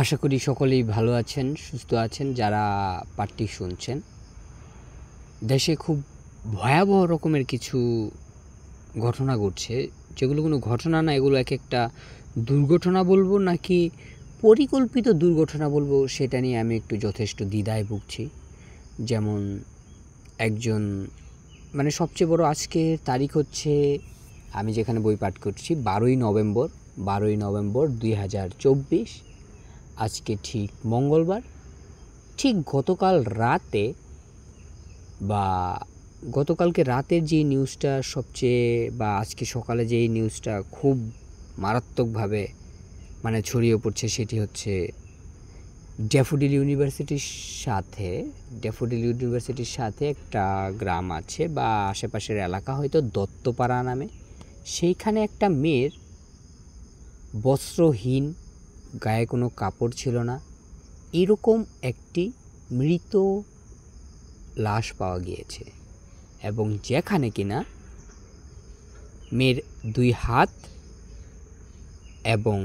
আশা করি সকলেই ভালো আছেন, সুস্থ আছেন যারা পাঠটি শুনছেন। দেশে খুব ভয়াবহ রকমের কিছু ঘটনা ঘটছে, যেগুলো কোনো ঘটনা না, এগুলো এক একটা দুর্ঘটনা বলবো নাকি পরিকল্পিত দুর্ঘটনা বলবো, সেটা নিয়ে আমি একটু যথেষ্ট দ্বিধায় ভুগছি। যেমন একজন সবচেয়ে বড় আজকের তারিখ হচ্ছে, আমি যেখানে বই পাঠ করছি 12ই নভেম্বর 2024। আজকে ঠিক মঙ্গলবার। ঠিক গতকাল রাতে বা গতকালকে রাতের যে নিউজটা সবচেয়ে, বা আজকে সকালে যেই নিউজটা খুব মারাত্মকভাবে ছড়িয়ে পড়ছে, সেটি হচ্ছে ড্যাফোডিল ইউনিভার্সিটির সাথে একটা গ্রাম আছে বা আশেপাশের এলাকা, হয়তো দত্তপাড়া নামে। সেইখানে একটা মেয়ের বস্ত্রহীন, গায়ে কোনো কাপড় ছিল না, এরকম একটি মৃত লাশ পাওয়া গিয়েছে। এবং যেখানে কিনা মেয়ের 2 হাত এবং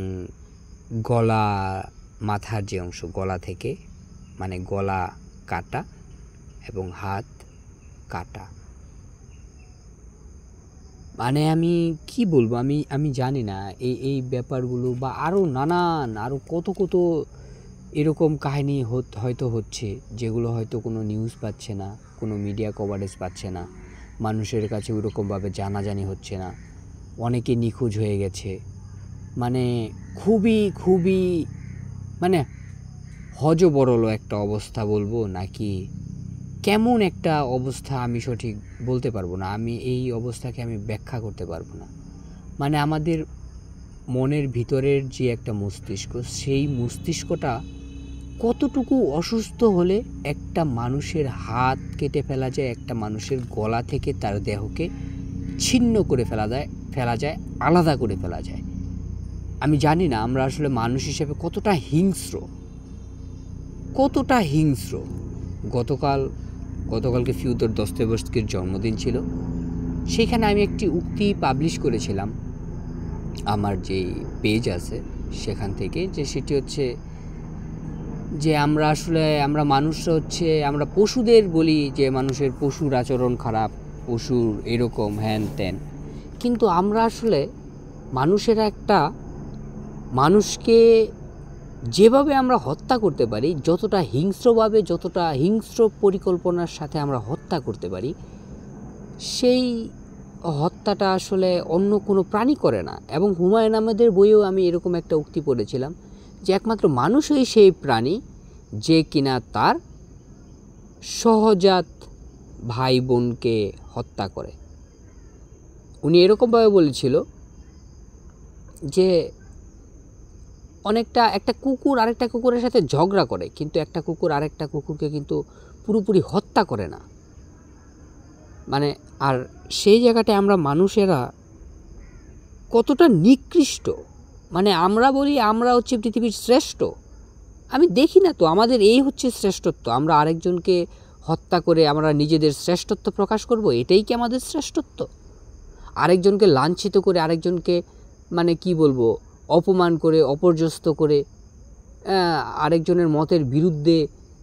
গলা, মাথার যে অংশ, গলা থেকে গলা কাটা এবং হাত কাটা। আমি কি বলবো, আমি জানি না এই ব্যাপারগুলো, বা আরও নানান আরও কত এরকম কাহিনী হয়তো হচ্ছে, যেগুলো হয়তো কোনো নিউজ পাচ্ছে না, কোনো মিডিয়া কভারেজ পাচ্ছে না, মানুষের কাছে ওরকমভাবে জানাজানি হচ্ছে না, অনেকে নিখোঁজ হয়ে গেছে। খুবই হযবরল একটা অবস্থা বলবো নাকি কেমন একটা অবস্থা, আমি সঠিক বলতে পারবো না। আমি এই অবস্থাকে আমি ব্যাখ্যা করতে পারবো না। আমাদের মনের ভিতরের যে একটা মস্তিষ্ক, সেই মস্তিষ্কটা কতটুকু অসুস্থ হলে একটা মানুষের হাত কেটে ফেলা যায়, একটা মানুষের গলা থেকে তার দেহকে ছিন্ন করে ফেলা যায়, আলাদা করে ফেলা যায়। আমি জানি না আমরা আসলে মানুষ হিসেবে কতটা হিংস্র। গতকালকে ফিওদর দস্তয়েভস্কির জন্মদিন ছিল। সেখানে আমি একটি উক্তি পাবলিশ করেছিলাম আমার যে পেজ আছে সেখান থেকে, যে সেটি হচ্ছে যে আমরা মানুষরা হচ্ছে, আমরা পশুদের বলি যে মানুষের পশুর আচরণ খারাপ, পশুর এরকম হ্যান ত্যান, কিন্তু আমরা আসলে মানুষেরা একটা মানুষকে যেভাবে আমরা হত্যা করতে পারি, যতটা হিংস্রভাবে, যতটা হিংস্র পরিকল্পনার সাথে আমরা হত্যা করতে পারি, সেই হত্যাটা আসলে অন্য কোনো প্রাণী করে না। এবং হুমায়ুন আহমেদের বইয়েও আমি এরকম একটা উক্তি পড়েছিলাম যে একমাত্র মানুষই সেই প্রাণী যে কিনা তার সহজাত ভাই বোনকে হত্যা করে। উনি এরকমভাবে বলেছিল যে একটা কুকুর আরেকটা কুকুরের সাথে ঝগড়া করে, কিন্তু একটা কুকুর আরেকটা কুকুরকে কিন্তু পুরোপুরি হত্যা করে না। আর সেই জায়গাটায় আমরা মানুষেরা কতটা নিকৃষ্ট। আমরা বলি আমরা হচ্ছে পৃথিবীর শ্রেষ্ঠ। আমি দেখি না তো আমাদের এই হচ্ছে শ্রেষ্ঠত্ব, আমরা আরেকজনকে হত্যা করে আমরা নিজেদের শ্রেষ্ঠত্ব প্রকাশ করব, এটাই কি আমাদের শ্রেষ্ঠত্ব? আরেকজনকে লাঞ্ছিত করে, আরেকজনকে কি বলবো, অপমান করে, অপর্যস্ত করে, আরেকজনের মতের বিরুদ্ধে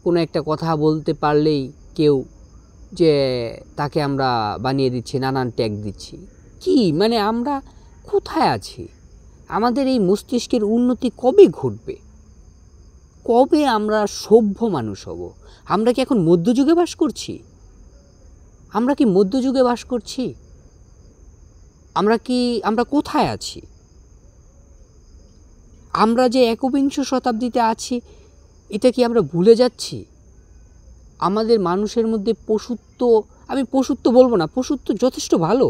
কোনো একটা কথা বলতে পারলেই কেউ যে তাকে আমরা বানিয়ে দিচ্ছি, নানান ট্যাগ দিচ্ছি। কি আমরা কোথায় আছি? আমাদের এই মস্তিষ্কের উন্নতি কবে ঘটবে? কবে আমরা সভ্য মানুষ হব? আমরা কি এখন মধ্যযুগে বাস করছি? আমরা কোথায় আছি? আমরা যে একবিংশ শতাব্দীতে আছি, এটা কি আমরা ভুলে যাচ্ছি? আমাদের মানুষের মধ্যে পশুত্ব, আমি পশুত্ব বলবো না, পশুত্ব যথেষ্ট ভালো।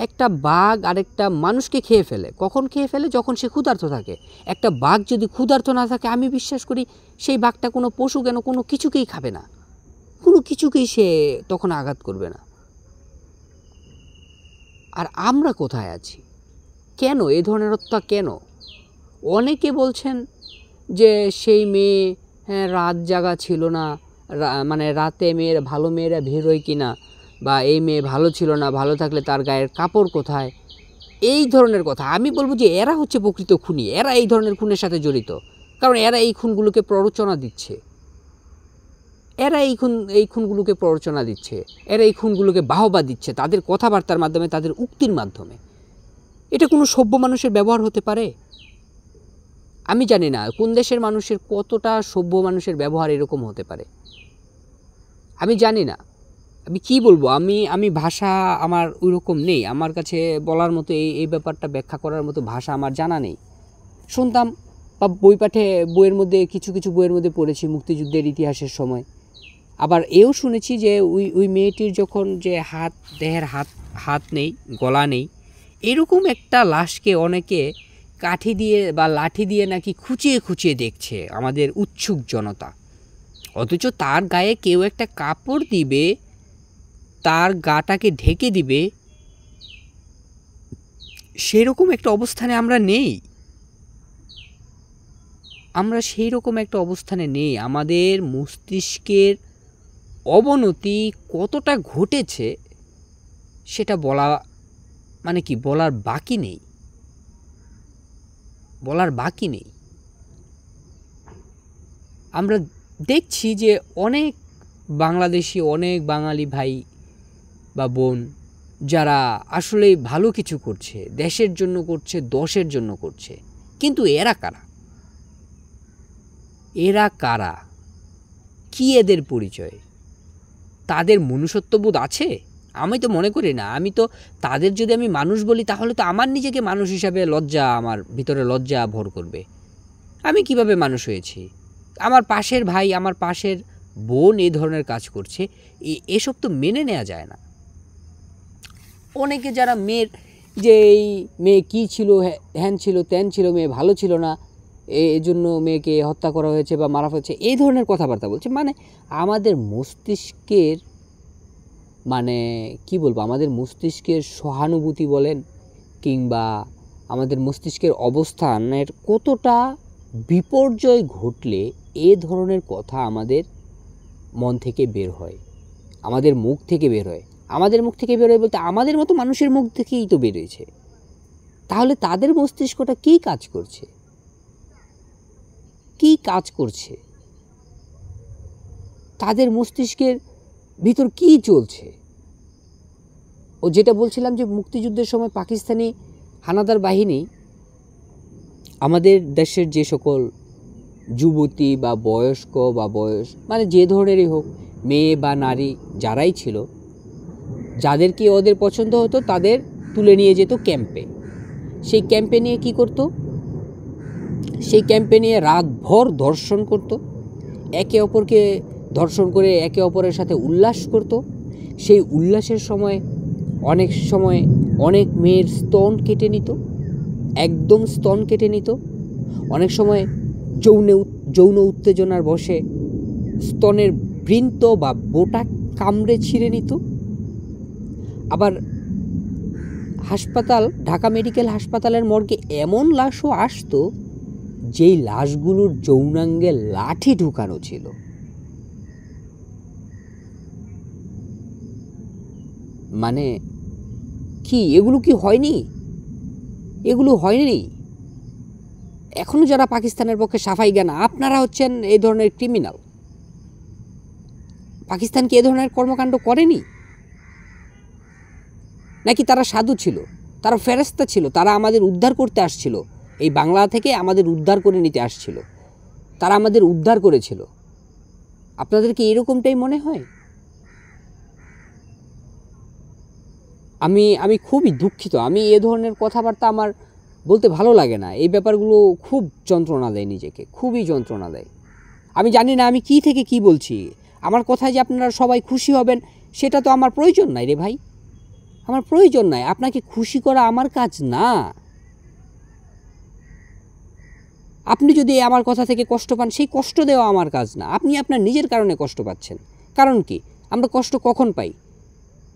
একটা বাঘ আরেকটা মানুষকে খেয়ে ফেলে। কখন খেয়ে ফেলে? যখন সে ক্ষুধার্ত থাকে। একটা বাঘ যদি ক্ষুধার্ত না থাকে, আমি বিশ্বাস করি সেই বাঘটা কোনো পশু কেন কোনো কিছুকেই খাবে না, কোনো কিছুকেই সে তখন আঘাত করবে না। আর আমরা কোথায় আছি? কেন এ ধরনের হত্যা? কেন? অনেকে বলছেন যে সেই মেয়ে রাত জাগা ছিল না, রাতে ভালো মেয়েরা বের হয় কিনা, বা এই মেয়ে ভালো ছিল না, ভালো থাকলে তার গায়ের কাপড় কোথায়? এই ধরনের কথা আমি বলবো যে এরা হচ্ছে প্রকৃত খুনি, এরা এই ধরনের খুনের সাথে জড়িত, কারণ এরা এই খুনগুলোকে প্ররোচনা দিচ্ছে, এরা এই খুনগুলোকে প্ররোচনা দিচ্ছে, এরা এই খুনগুলোকে বাহবা দিচ্ছে তাদের কথাবার্তার মাধ্যমে, তাদের উক্তির মাধ্যমে। এটা কোনো সভ্য মানুষের ব্যবহার হতে পারে? আমি জানি না কোন দেশের মানুষের কতটা সভ্য মানুষের ব্যবহার এরকম হতে পারে, আমি জানি না। আমি কি বলবো, আমি ভাষা আমার ওই রকম নেই, আমার কাছে বলার মতো এই ব্যাপারটা ব্যাখ্যা করার মতো ভাষা আমার জানা নেই। শুনতাম বা বই পাঠে বইয়ের মধ্যে কিছু বইয়ের মধ্যে পড়েছি মুক্তিযুদ্ধের ইতিহাসের সময়। আবার এও শুনেছি যে ওই মেয়েটির যখন যে দেহের হাত নেই, গলা নেই, এরকম একটা লাশকে অনেকে কাঠি দিয়ে বা লাঠি দিয়ে নাকি খুঁচিয়ে দেখছে আমাদের উৎসুক জনতা। অথচ তার গায়ে কেউ একটা কাপড় দিবে, তার গাটাকে ঢেকে দিবে, সেরকম একটা অবস্থানে আমরা নেই। আমরা সেই রকম একটা অবস্থানে নেই। আমাদের মস্তিষ্কের অবনতি কতটা ঘটেছে সেটা বলা মানে কি বলার বাকি নেই, আমরা দেখছি যে অনেক বাংলাদেশি, অনেক বাঙালি ভাই বা বোন যারা আসলে ভালো কিছু করছে, দেশের জন্য করছে, দশের জন্য করছে, কিন্তু এরা কারা, কি এদের পরিচয়? তাদের মনুষ্যত্ববোধ আছে? আমি তো মনে করি না। আমি তো তাদের যদি আমি মানুষ বলি তাহলে তো আমার নিজেকে মানুষ হিসাবে আমার ভিতরে লজ্জা ভর করবে। আমি কিভাবে মানুষ হয়েছি? আমার পাশের ভাই, আমার পাশের বোন এই ধরনের কাজ করছে, এসব তো মেনে নেওয়া যায় না। অনেকে যারা মেয়ের যে এই মেয়ে কী ছিল, হ্যান ছিল, ত্যান ছিল, মেয়ে ভালো ছিল না, এই জন্য মেয়েকে হত্যা করা হয়েছে বা মারা হয়েছে, এই ধরনের কথাবার্তা বলছে। মানে আমাদের মস্তিষ্কের মানে কি বলবো, আমাদের মস্তিষ্কের সহানুভূতি বলেন কিংবা আমাদের মস্তিষ্কের অবস্থানের কতটা বিপর্যয় ঘটলে এ ধরনের কথা আমাদের মন থেকে বের হয়, আমাদের মুখ থেকে বের হয়। আমাদের মুখ থেকে বের হয় বলতে আমাদের মতো মানুষের মুখ থেকেই তো বেরোয়েছে। তাহলে তাদের মস্তিষ্কটা কী কাজ করছে, তাদের মস্তিষ্কের ভিতর কি চলছে? ও যেটা বলছিলাম যে মুক্তিযুদ্ধের সময় পাকিস্তানি হানাদার বাহিনী আমাদের দেশের যে সকল যুবতী বা বয়স্ক বা বয়স মানে যে ধরনেরই হোক, মেয়ে বা নারী যারাই ছিল, যাদেরকে ওদের পছন্দ হতো তাদের তুলে নিয়ে যেত ক্যাম্পে। সেই ক্যাম্পে নিয়ে কি করত? সেই ক্যাম্পে নিয়ে রাতভর ধর্ষণ করত, একে অপরকে ধর্ষণ করে একে অপরের সাথে উল্লাস করত। সেই উল্লাসের সময় অনেক মেয়ের স্তন কেটে নিত, একদম স্তন কেটে নিত। অনেক সময় যৌন উত্তেজনার বশে স্তনের বৃন্ত বা বোটা কামড়ে ছিঁড়ে নিত। আবার ঢাকা মেডিকেল হাসপাতালের মর্গে এমন লাশও আসতো যেই লাশগুলোর যৌনাঙ্গে লাঠি ঢুকানো ছিল। মানে কি এগুলো কি হয়নি? এগুলো হয়নি। এখনো যারা পাকিস্তানের পক্ষে সাফাই গান, আপনারা হচ্ছেন এই ধরনের ক্রিমিনাল। পাকিস্তান কি এ ধরনের কর্মকাণ্ড করেনি? নাকি তারা সাধু ছিল, তারা ফেরেশতা ছিল, তারা আমাদের উদ্ধার করতে আসছিল, এই বাংলা থেকে আমাদের উদ্ধার করে নিতে আসছিল, তারা আমাদের উদ্ধার করেছিল? আপনাদের কি এরকমটাই মনে হয়? আমি খুবই দুঃখিত। আমি এ ধরনের কথাবার্তা আমার বলতে ভালো লাগে না। এই ব্যাপারগুলো খুব যন্ত্রণা দেয়, নিজেকে খুবই যন্ত্রণা দেয়। আমি জানি না আমি কি থেকে কি বলছি। আমার কথায় যে আপনারা সবাই খুশি হবেন সেটা তো আমার প্রয়োজন নাই রে ভাই, আমার প্রয়োজন নাই। আপনাকে খুশি করা আমার কাজ না। আপনি যদি আমার কথা থেকে কষ্ট পান, সেই কষ্ট দেওয়া আমার কাজ না। আপনি আপনার নিজের কারণে কষ্ট পাচ্ছেন। কারণ কি? আমরা কষ্ট কখন পাই?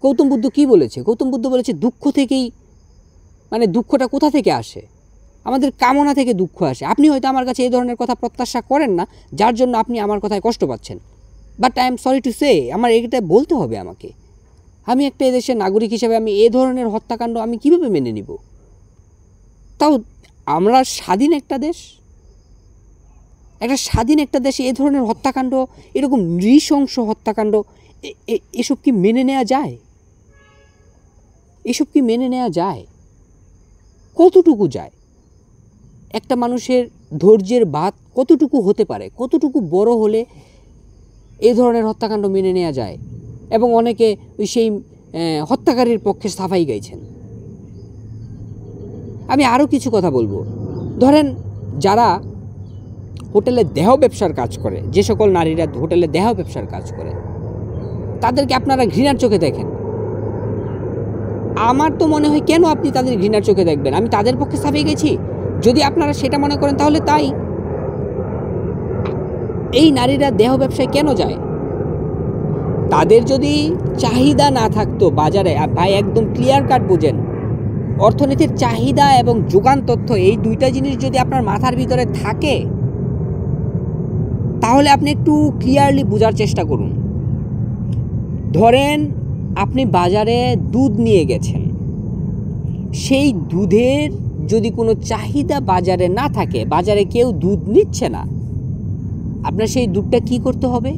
গৌতম বুদ্ধ কি বলেছে? গৌতম বুদ্ধ বলেছে দুঃখ থেকেই, মানে দুঃখটা কোথা থেকে আসে? আমাদের কামনা থেকে দুঃখ আসে। আপনি হয়তো আমার কাছে এই ধরনের কথা প্রত্যাশা করেন না, যার জন্য আপনি আমার কথায় কষ্ট পাচ্ছেন। But I am sorry to say, আমার এটা বলতে হবে আমাকে। আমি একটা এদেশের নাগরিক হিসেবে আমি এ ধরনের হত্যাকাণ্ড আমি কীভাবে মেনে নিব? তাও আমরা স্বাধীন একটা দেশ, এ ধরনের হত্যাকাণ্ড, এরকম নৃশংস হত্যাকাণ্ড, এসব কি মেনে নেওয়া যায়? এসব কি মেনে নেওয়া যায়? কতটুকু যায়? একটা মানুষের ধৈর্যের বাঁধ কতটুকু হতে পারে, কতটুকু বড় হলে এই ধরনের হত্যাকাণ্ড মেনে নেওয়া যায়? এবং অনেকে সেই হত্যাকারীর পক্ষে সাফাই গাইছেন। আমি আরও কিছু কথা বলবো। ধরেন যারা হোটেলে দেহ ব্যবসার কাজ করে, যে সকল নারীরা হোটেলে দেহ ব্যবসার কাজ করে, তাদেরকে আপনারা ঘৃণার চোখে দেখেন। আমার তো মনে হয় কেন আপনি তাদের ঘৃণার চোখে দেখবেন? আমি তাদের পক্ষে সাফাই গেছি, যদি আপনারা সেটা মনে করেন তাহলে তাই। এই নারীরা দেহ ব্যবসায় কেন যায়? তাদের যদি চাহিদা না থাকতো বাজারে, ভাই একদম ক্লিয়ার কাট বুঝেন, অর্থনীতির চাহিদা এবং যোগান তথ্য, এই দুইটা জিনিস যদি আপনার মাথার ভিতরে থাকে তাহলে আপনি একটু ক্লিয়ারলি বোঝার চেষ্টা করুন। ধরেন আপনি বাজারে দুধ নিয়ে গেছেন, সেই দুধের যদি কোনো চাহিদা বাজারে না থাকে, বাজারে কেউ দুধ নিচ্ছে না, আপনার সেই দুধটা কি করতে হবে?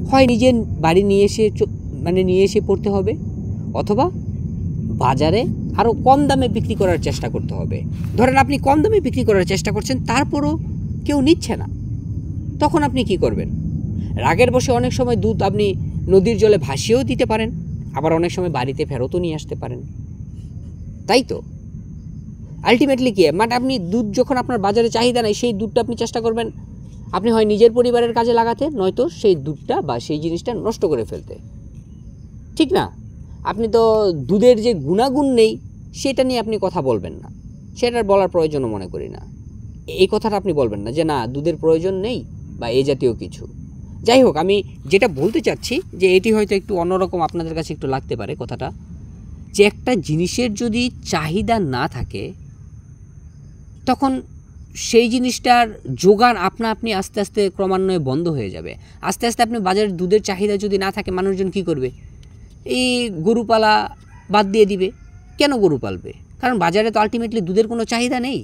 হয় নিজের বাড়ি নিয়ে এসে পড়তে হবে, অথবা বাজারে আরও কম দামে বিক্রি করার চেষ্টা করতে হবে। ধরেন আপনি কম দামে বিক্রি করার চেষ্টা করছেন, তারপরও কেউ নিচ্ছে না, তখন আপনি কি করবেন? রাগের বশে অনেক সময় দুধ আপনি নদীর জলে ভাসিয়েও দিতে পারেন, আবার অনেক সময় বাড়িতে ফেরতও নিয়ে আসতে পারেন, তাই তো? আলটিমেটলি কি, মানে আপনি দুধ যখন আপনার বাজারে চাহিদা নেই, সেই দুধটা আপনি চেষ্টা করবেন আপনি হয় নিজের পরিবারের কাজে লাগাতে, নয়তো সেই দুধটা বা সেই জিনিসটা নষ্ট করে ফেলতে, ঠিক না? আপনি তো দুধের যে গুণাগুণ নেই সেটা নিয়ে আপনি কথা বলবেন না, সেটার বলার প্রয়োজনও মনে করি না। এই কথাটা আপনি বলবেন না যে না দুধের প্রয়োজন নেই বা এই জাতীয় কিছু। যাই হোক, আমি যেটা বলতে চাচ্ছি যে এটি হয়তো একটু অন্যরকম আপনাদের কাছে একটু লাগতে পারে কথাটা, যে একটা জিনিসের যদি চাহিদা না থাকে তখন সেই জিনিসটার যোগান আপনি আস্তে আস্তে ক্রমান্বয়ে বন্ধ হয়ে যাবে। আস্তে আস্তে আপনি বাজারের দুধের চাহিদা যদি না থাকে, মানুষজন কি করবে? এই গরু পালা বাদ দিয়ে দিবে। কেন গরু পালবে? কারণ বাজারে তো আলটিমেটলি দুধের কোনো চাহিদা নেই।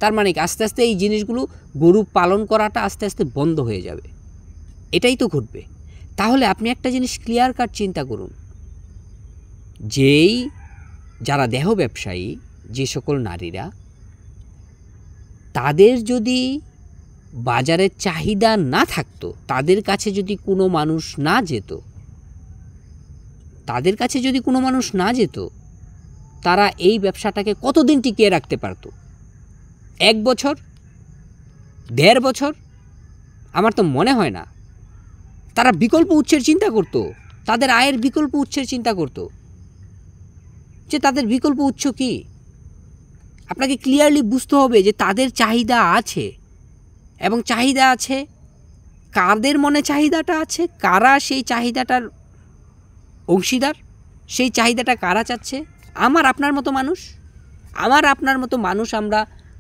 তার মানে আস্তে আস্তে এই জিনিসগুলো, গরু পালন করাটা আস্তে আস্তে বন্ধ হয়ে যাবে, এটাই তো ঘটবে। তাহলে আপনি একটা জিনিস ক্লিয়ার কাট চিন্তা করুন, যেই যারা দেহ ব্যবসায়ী, যে সকল নারীরা, তাদের যদি বাজারের চাহিদা না থাকতো, তাদের কাছে যদি কোনো মানুষ না যেত, তারা এই ব্যবসাটাকে কতদিন টিকিয়ে রাখতে পারত? 1 বছর, 1.5 বছর? আমার তো মনে হয় না। তারা বিকল্প উৎসের চিন্তা করত, তাদের আয়ের বিকল্প উৎসের চিন্তা করত, যে তাদের বিকল্প উৎস কি। আপনাকে ক্লিয়ারলি বুঝতে হবে যে তাদের চাহিদা আছে, এবং চাহিদা আছে কাদের মনে চাহিদাটা আছে, কারা সেই চাহিদাটার অংশীদার, সেই চাহিদাটা কারা চাচ্ছে? আমার আপনার মতো মানুষ। আমরা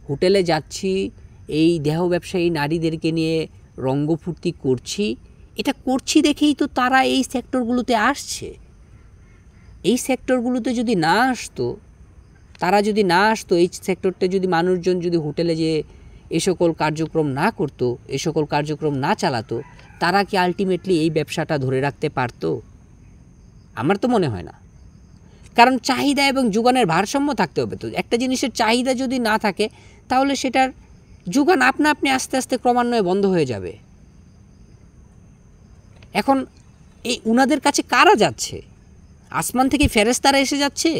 হোটেলে যাচ্ছি, এই দেহ ব্যবসায়ী নারীদেরকে নিয়ে রঙ্গফূর্তি করছি, এটা করছি দেখেই তো তারা এই সেক্টরগুলোতে আসছে। এই সেক্টরগুলোতে যদি না আসতো, এই সেক্টরটা যদি মানুষজন যদি হোটেলে যে এ সকল কার্যক্রম না করতো, এ সকল কার্যক্রম না চালাতো, তারা কি আলটিমেটলি এই ব্যবসাটা ধরে রাখতে পারতো? আমার তো মনে হয় না। কারণ চাহিদা এবং যোগানের ভারসাম্য থাকতে হবে। তো একটা জিনিসের চাহিদা যদি না থাকে, তাহলে সেটার যোগান আপনি আস্তে আস্তে ক্রমান্বয়ে বন্ধ হয়ে যাবে। এখন এই উনাদের কাছে কারা যাচ্ছে? আসমান থেকে ফেরেশতারা এসে যাচ্ছে?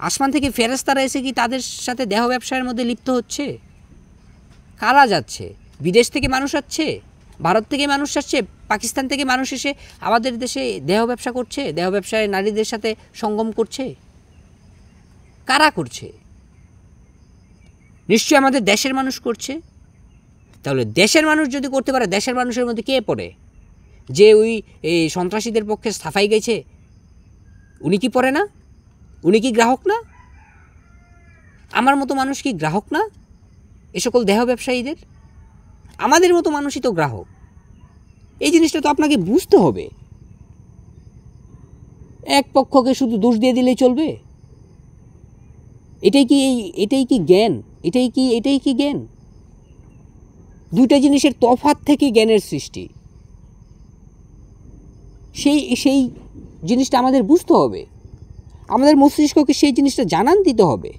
আসমান থেকে ফেরেশতারা এসে কি তাদের সাথে দেহ ব্যবসায়ের মধ্যে লিপ্ত হচ্ছে? কারা যাচ্ছে? বিদেশ থেকে মানুষ আসছে, ভারত থেকে মানুষ আসছে, পাকিস্তান থেকে মানুষ এসে আমাদের দেশে দেহ ব্যবসা করছে, দেহ ব্যবসায় নারীদের সাথে সঙ্গম করছে। কারা করছে? নিশ্চয়ই আমাদের দেশের মানুষ করছে। তাহলে দেশের মানুষ যদি করতে পারে, দেশের মানুষের মধ্যে কে পড়ে? যে ওই সন্ত্রাসীদের পক্ষে সাফাই গেছে, উনি কি পড়ে না? উনি কি গ্রাহক না? আমার মতো মানুষ কি গ্রাহক না এ সকল দেহ ব্যবসায়ীদের? আমাদের মতো মানুষই তো গ্রাহক। এই জিনিসটা তো আপনাকে বুঝতে হবে। এক পক্ষকে শুধু দোষ দিয়ে দিলেই চলবে? এটাই কি জ্ঞান? এটাই কি জ্ঞান? দুইটা জিনিসের তফাৎ থেকে জ্ঞানের সৃষ্টি। সেই জিনিসটা আমাদের বুঝতে হবে, আমাদের মস্তিষ্ককে সেই জিনিসটা জানান দিতে হবে।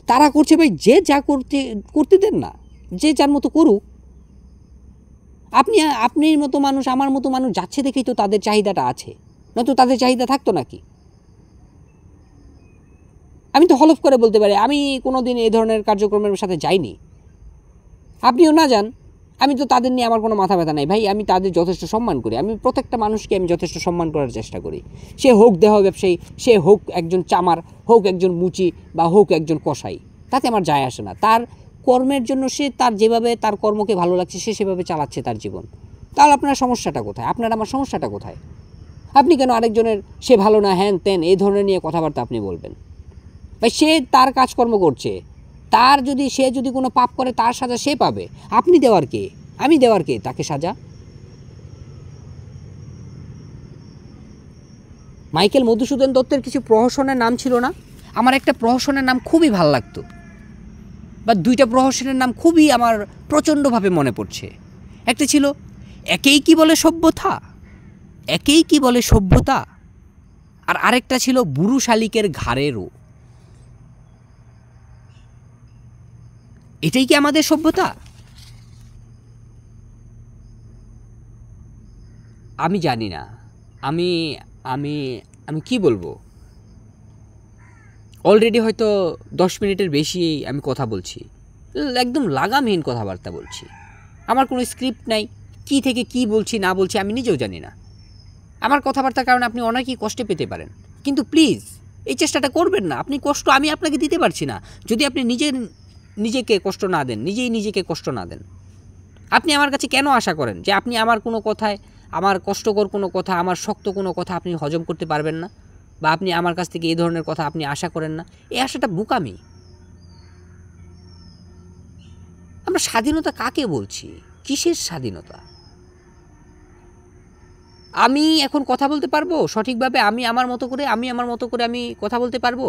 তারা করছে ভাই, যে যা করতে দেন না, যে যার মতো করুক। আপনির মতো মানুষ, আমার মতো মানুষ যাচ্ছে দেখেই তো তাদের চাহিদাটা আছে, নয়তো তাদের চাহিদা থাকতো নাকি? আমি তো হলফ করে বলতে পারি আমি কোনো দিন এই ধরনের কার্যক্রমের সাথে যাইনি। আপনিও না যান, আমি তো তাদের নিয়ে আমার কোনো মাথা ব্যথা নাই ভাই। আমি তাদের যথেষ্ট সম্মান করি, আমি প্রত্যেকটা মানুষকে আমি যথেষ্ট সম্মান করার চেষ্টা করি। সে হোক দেহ ব্যবসায়ী, সে হোক একজন চামার, হোক একজন মুচি, বা হোক একজন কসাই, তাতে আমার যায় আসে না। তার কর্মের জন্য সে তার যেভাবে তার কর্মকে ভালো লাগছে সে সেভাবে চালাচ্ছে তার জীবন। তাহলে আপনার সমস্যাটা কোথায়? আপনার আমার সমস্যাটা কোথায়? আপনি কেন আরেকজনের সে ভালো না, হ্যান ত্যান এই ধরনের নিয়ে কথাবার্তা আপনি বলবেন? ভাই, সে তার কাজকর্ম করছে, সে যদি কোনো পাপ করে তার সাজা সে পাবে। আপনি দেওয়ার কে? আমি দেওয়ার কে তাকে সাজা? মাইকেল মধুসূদন দত্তের কিছু প্রহসনের নাম ছিল না? আমার একটা প্রহসনের নাম খুবই ভাল লাগতো, বা দুইটা প্রহসনের নাম খুবই আমার প্রচণ্ডভাবে মনে পড়ছে। একটা ছিল একেই কি বলে সভ্যতা, একেই কি বলে সভ্যতা, আর আরেকটা ছিল বুড়ো শালিকের ঘাড়েরও। এটাই কি আমাদের সভ্যতা? আমি জানি না। আমি আমি আমি কি বলবো, অলরেডি হয়তো 10 মিনিটের বেশি আমি কথা বলছি, একদম লাগামহীন কথাবার্তা বলছি। আমার কোনো স্ক্রিপ্ট নাই, কি থেকে কি বলছি না বলছি আমি নিজেও জানি না। আমার কথাবার্তার কারণে আপনি অনেকেই কষ্টে পেতে পারেন, কিন্তু প্লিজ এই চেষ্টাটা করবেন না। আপনি কষ্ট আমি আপনাকে দিতে পারছি না যদি আপনি নিজেকে কষ্ট না দেন, নিজেকে কষ্ট না দেন। আপনি আমার কাছে কেন আশা করেন যে আপনি আমার কোনো কথায়, আমার কষ্টকর কোনো কথা, আমার শক্ত কোনো কথা আপনি হজম করতে পারবেন না, বা আপনি আমার কাছ থেকে এই ধরনের কথা আপনি আশা করেন না? এই আশাটা বোকামি। আমরা স্বাধীনতা কাকে বলছি? কিসের স্বাধীনতা? আমি এখন কথা বলতে পারবো সঠিকভাবে, আমি আমার মতো করে আমি কথা বলতে পারবো?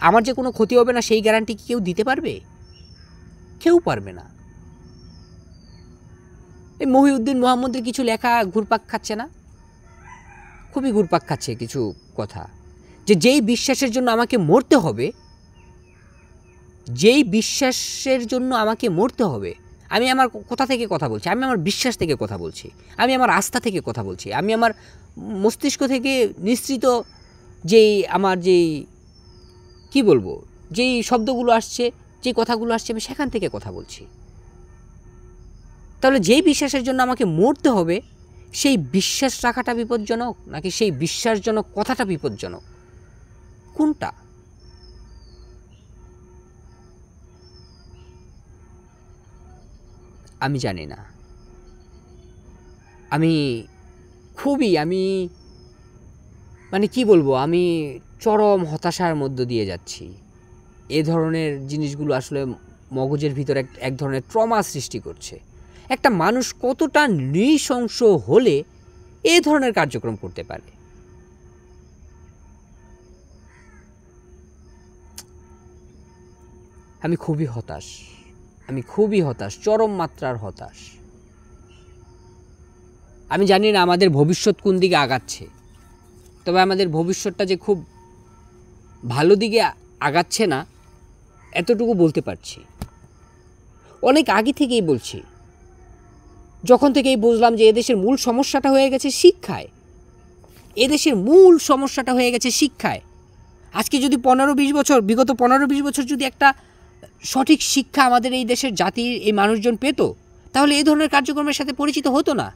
আমার যে কোনো ক্ষতি হবে না সেই গ্যারান্টি কি কেউ দিতে পারবে? কেউ পারবে না। এই মহিউদ্দিন মোহাম্মদের কিছু লেখা ঘুরপাক খাচ্ছে না? খুবই ঘুরপাক খাচ্ছে কিছু কথা, যেই বিশ্বাসের জন্য আমাকে মরতে হবে, আমি আমার কোথা থেকে কথা বলছি? আমি আমার বিশ্বাস থেকে কথা বলছি, আমি আমার আস্থা থেকে কথা বলছি, আমি আমার মস্তিষ্ক থেকে নিঃসৃত যেই কি বলবো, যেই শব্দগুলো আসছে, যে কথাগুলো আসছে, আমি সেখান থেকে কথা বলছি। তাহলে যেই বিশ্বাসের জন্য আমাকে মরতে হবে, সেই বিশ্বাস রাখাটা বিপজ্জনক নাকি সেই বিশ্বাসজনক কথাটা বিপজ্জনক? কোনটা? আমি জানি না। আমি মানে কি বলবো, আমি চরম হতাশার মধ্য দিয়ে যাচ্ছি। এ ধরনের জিনিসগুলো আসলে মগজের ভিতরে এক ধরনের ট্রমা সৃষ্টি করছে। একটা মানুষ কতটা নৃশংস হলে এ ধরনের কার্যক্রম করতে পারে? আমি খুবই হতাশ, চরম মাত্রার হতাশ। আমি জানি না আমাদের ভবিষ্যৎ কোন দিকে আগাচ্ছে, তবে আমাদের ভবিষ্যৎটা যে খুব ভালো দিকে আগাচ্ছে না এতটুকু বলতে পারছি। অনেক আগে থেকেই বলছি, যখন থেকেই বুঝলাম যে এদেশের মূল সমস্যাটা হয়ে গেছে শিক্ষায়। আজকে যদি বিগত 15-20 বছর যদি একটা সঠিক শিক্ষা আমাদের এই দেশের জাতির এই মানুষজন পেত, তাহলে এই ধরনের কার্যক্রমের সাথে পরিচিত হতো না।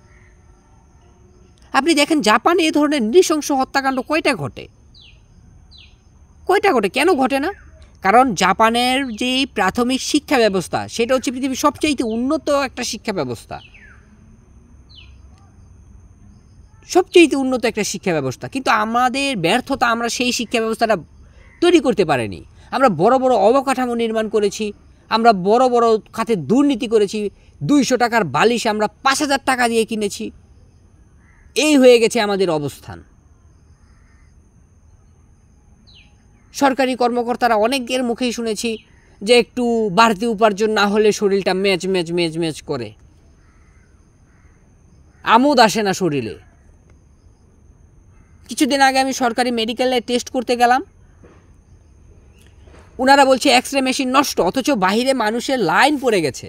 আপনি দেখেন জাপানে এ ধরনের নৃশংস হত্যাকাণ্ড কয়টা ঘটে? কেন ঘটে না? কারণ জাপানের যে প্রাথমিক শিক্ষা ব্যবস্থা সেটা হচ্ছে পৃথিবীর সবচেয়ে উন্নত একটা শিক্ষা ব্যবস্থা, কিন্তু আমাদের ব্যর্থতা, আমরা সেই শিক্ষা ব্যবস্থাটা তৈরি করতে পারিনি। আমরা বড় বড় অবকাঠামো নির্মাণ করেছি, আমরা বড় বড় খাতে দুর্নীতি করেছি, 200 টাকার বালিশ আমরা 5000 টাকা দিয়ে কিনেছি। এই হয়ে গেছে আমাদের অবস্থান। সরকারি কর্মকর্তারা অনেকের মুখেই শুনেছি যে একটু বাড়তি উপার্জন না হলে শরীরটা ম্যাচ ম্যাচ ম্যাচ ম্যাচ করে, আমোদ আসে না শরীরে। কিছুদিন আগে আমি সরকারি মেডিকেলে টেস্ট করতে গেলাম, ওনারা বলছে এক্স রে মেশিন নষ্ট, অথচ বাহিরে মানুষের লাইন পড়ে গেছে,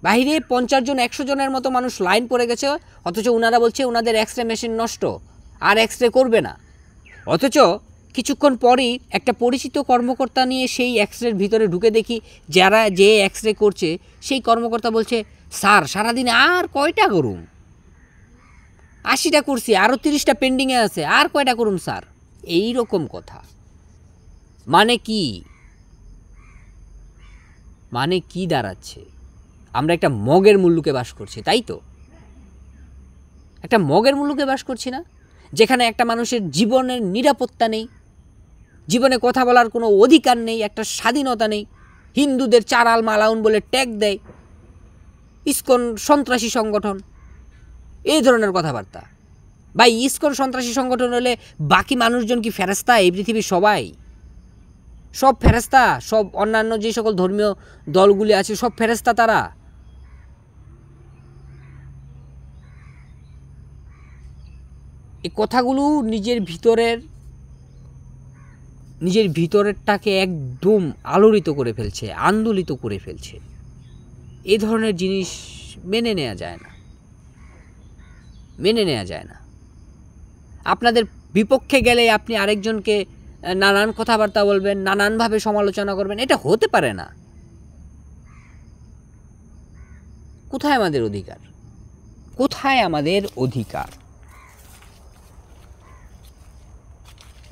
বাহিরে 50 জন 100 জনের মতো মানুষ লাইন পড়ে গেছে, অথচ ওনারা বলছে ওনাদের এক্স রে মেশিন নষ্ট, আর এক্স রে করবে না। অথচ কিছুক্ষণ পরেই একটা পরিচিত কর্মকর্তা নিয়ে সেই এক্স রের ভিতরে ঢুকে দেখি যে এক্স রে করছে সেই কর্মকর্তা বলছে, স্যার সারাদিনে আর কয়টা করুন, 80টা করছি, আরও 30টা পেন্ডিংয়ে আছে, আর কয়টা করুন স্যার। এই রকম কথা। মানে কি দাঁড়াচ্ছে? আমরা একটা মগের মুল্লুকে বাস করছি, তাই তো? একটা মগের মুল্লুকে বাস করছি না, যেখানে একটা মানুষের জীবনের নিরাপত্তা নেই, জীবনে কথা বলার কোনো অধিকার নেই, একটা স্বাধীনতা নেই। হিন্দুদের চারাল মালাউন বলে ট্যাগ দেয়, ইসকন সন্ত্রাসী সংগঠন, এই ধরনের কথাবার্তা। ভাই, ইসকন সন্ত্রাসী সংগঠন হলে বাকি মানুষজন কি ফেরেস্তা? এই পৃথিবীর সব ফেরেস্তা, সব অন্যান্য যে সকল ধর্মীয় দলগুলি আছে সব ফেরেস্তা তারা। এই কথাগুলো নিজের ভিতরেরটাকে একদম আলোড়িত করে ফেলছে, আন্দোলিত করে ফেলছে। এই ধরনের জিনিস মেনে নেওয়া যায় না। আপনাদের বিপক্ষে গেলে আপনি আরেকজনকে নানান কথাবার্তা বলবেন, নানানভাবে সমালোচনা করবেন, এটা হতে পারে না। কোথায় আমাদের অধিকার?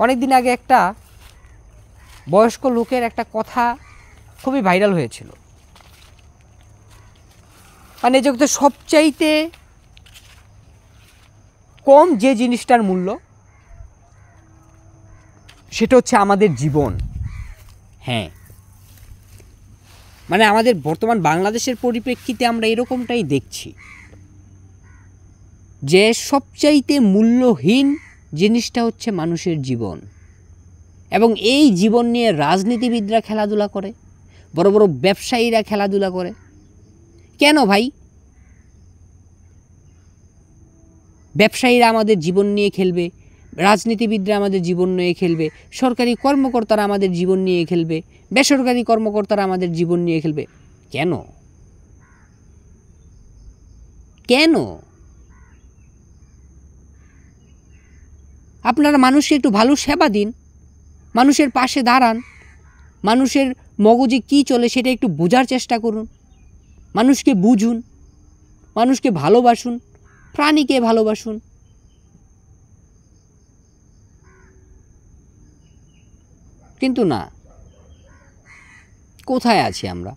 অনেকদিন আগে একটা বয়স্ক লোকের একটা কথা খুবই ভাইরাল হয়েছিল। মানে জগতে সবচাইতে কম যে জিনিসটার মূল্য সেটা হচ্ছে আমাদের জীবন। হ্যাঁ, মানে আমাদের বর্তমান বাংলাদেশের পরিপ্রেক্ষিতে আমরা এরকমটাই দেখছি যে সবচাইতে মূল্যহীন জিনিসটা হচ্ছে মানুষের জীবন। এবং এই জীবন নিয়ে রাজনীতিবিদরা খেলাধুলা করে, বড় বড় ব্যবসায়ীরা খেলাধুলা করে। কেন ভাই? ব্যবসায়ীরা আমাদের জীবন নিয়ে খেলবে, রাজনীতিবিদরা আমাদের জীবন নিয়ে খেলবে, সরকারি কর্মকর্তারা আমাদের জীবন নিয়ে খেলবে, বেসরকারি কর্মকর্তারা আমাদের জীবন নিয়ে খেলবে। কেন? আপনারা মানুষকে একটু ভালো সেবা দিন, মানুষের পাশে দাঁড়ান, মানুষের মগজে কী চলে সেটা একটু বোঝার চেষ্টা করুন, মানুষকে বুঝুন, মানুষকে ভালোবাসুন, প্রাণীকে ভালোবাসুন। কিন্তু না, কোথায় আছি আমরা?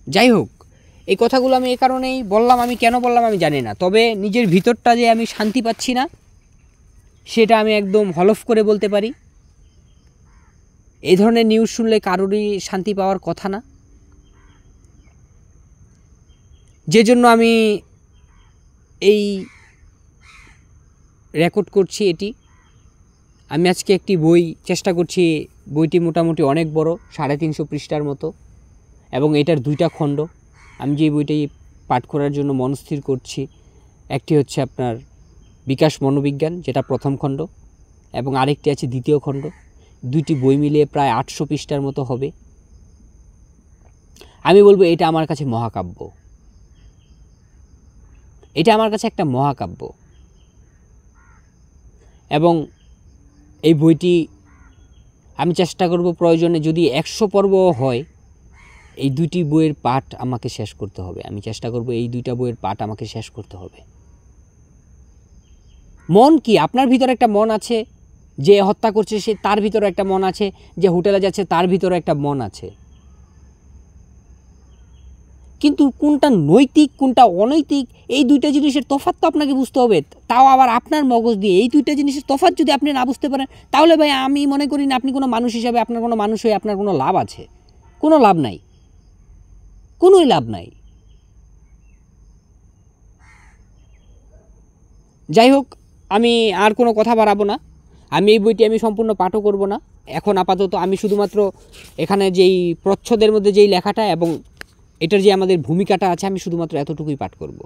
যাই হোক, এই কথাগুলো আমি এই কারণেই বললাম, আমি কেন বললাম আমি জানি না, তবে নিজের ভিতরটা যে আমি শান্তি পাচ্ছি না সেটা আমি একদম হলফ করে বলতে পারি। এই ধরনের নিউজ শুনলে কারোরই শান্তি পাওয়ার কথা না। যে জন্য আমি এই রেকর্ড করছি এটি। আমি আজকে একটি বই চেষ্টা করছি, বইটি মোটামুটি অনেক বড়, 350 পৃষ্ঠার মতো, এবং এটার 2টা খণ্ড। আমি যে বইটি পাঠ করার জন্য মনস্থির করছি, একটি হচ্ছে আপনার বিকাশ মনোবিজ্ঞান, যেটা প্রথম খণ্ড, এবং আরেকটি আছে দ্বিতীয় খণ্ড। 2টি বই মিলিয়ে প্রায় 800 পৃষ্ঠার মতো হবে। আমি বলবো এটা আমার কাছে মহাকাব্য, এটা আমার কাছে একটা মহাকাব্য। এবং এই বইটি আমি চেষ্টা করব প্রয়োজনে যদি 100 পর্বও হয়, এই 2টি বইয়ের পাঠ আমাকে শেষ করতে হবে। আমি চেষ্টা করব এই 2টা বইয়ের পাঠ আমাকে শেষ করতে হবে। মন কি? আপনার ভিতরে একটা মন আছে, যে হত্যা করছে সে, তার ভিতরে একটা মন আছে, যে হোটেলে যাচ্ছে তার ভিতরে একটা মন আছে। কিন্তু কোনটা নৈতিক কোনটা অনৈতিক, এই 2টা জিনিসের তফাৎ তো আপনাকে বুঝতে হবে। তাও আবার আপনার মগজ দিয়ে এই 2টা জিনিসের তফাৎ যদি আপনি না বুঝতে পারেন, তাহলে ভাই আমি মনে করি না আপনি কোনো মানুষ হিসাবে, আপনার কোনো মানুষ হয়ে আপনার কোনো লাভ আছে। কোনো লাভ নাই, কোনোই লাভ নাই। যাই হোক, আমি আর কোনো কথা বাড়াবো না। আমি এই বইটি আমি সম্পূর্ণ পাঠও করব না এখন আপাতত। আমি শুধুমাত্র এখানে যেই প্রচ্ছদের মধ্যে যেই লেখাটা এবং এটার যে আমাদের ভূমিকাটা আছে, আমি শুধুমাত্র এতটুকুই পাঠ করব।